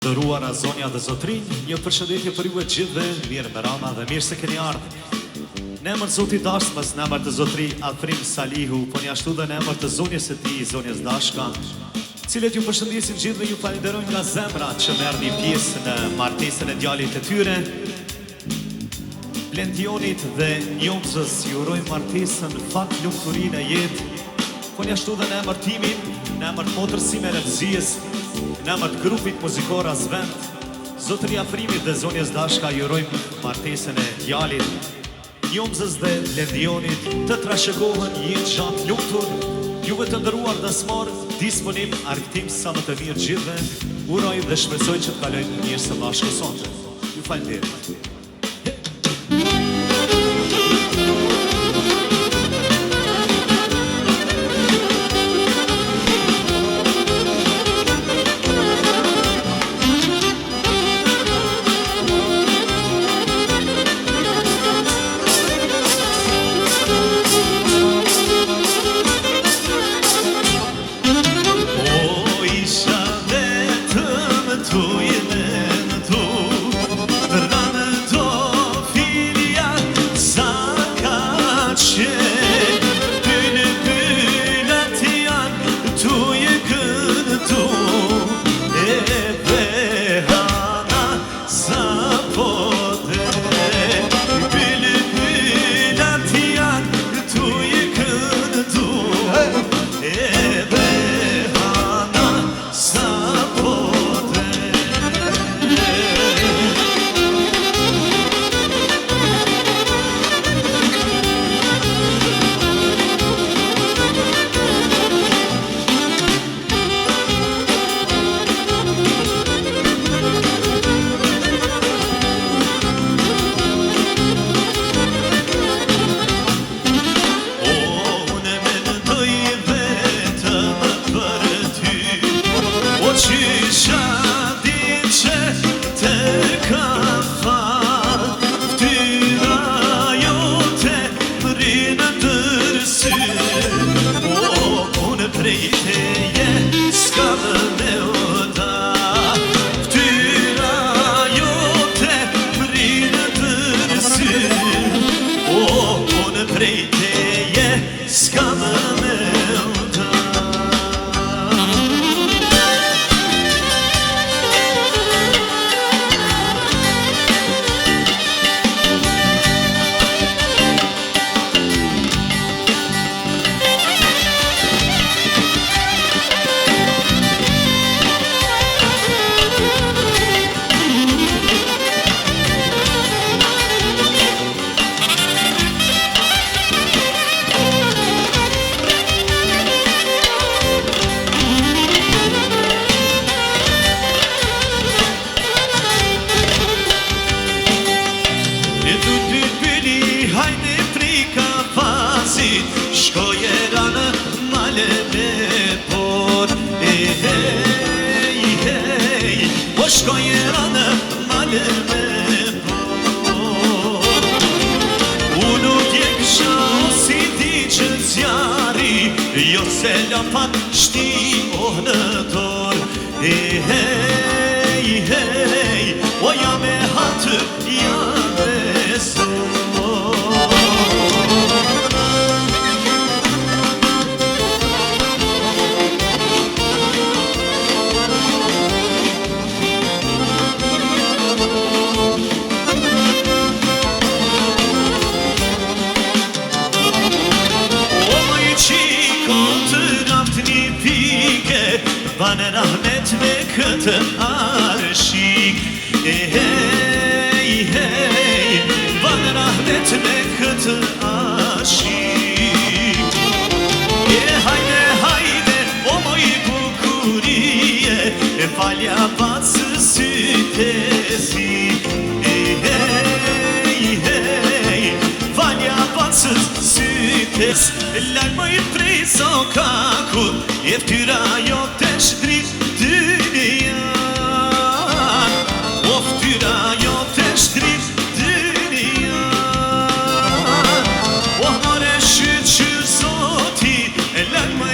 Nderuara zonja dhe zotrinj, një përshëndetje për ju e gjithëve, mirë me rama dhe mirë se keni ardhur. Në emër të Zotit dashmas, në emër të zotri Afrim Salihu, po një ashtu dhe në emër të zonjes së tij, zonjes Dashka, cilët ju përshëndesin gjithëve, ju falenderojmë nga zemra që merrni pjesë në martesën e djalit të tyre. Blendionit dhe Njomzës ju urojmë martesën, fat, lumturinë e jetë, po një ashtu dhe në emër timin, në emër të motërës sime Revzies, në emër të grupit muzikor Asvend, zotëri Afrimit dhe zonjes Dashka ju urojmë martesën e djalit, Njomzës dhe Blendionit, të trashëgohen jetë gjatë lumtur, juve të nderuar dasmar, disponim, argëtim sa më të mirë gjithëve, uroj dhe shpresoj që të kalojnë mirë së bashku sonte. Ju falenderoj.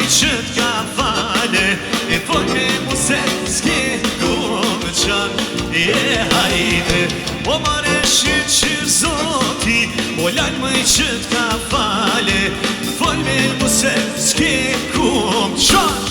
Që t'ka fale, e po ke mu se s'ke ku më qa hajde o mare shqyqyr zoti o lal më i qët ka fale fol me mu se s'ke kum qa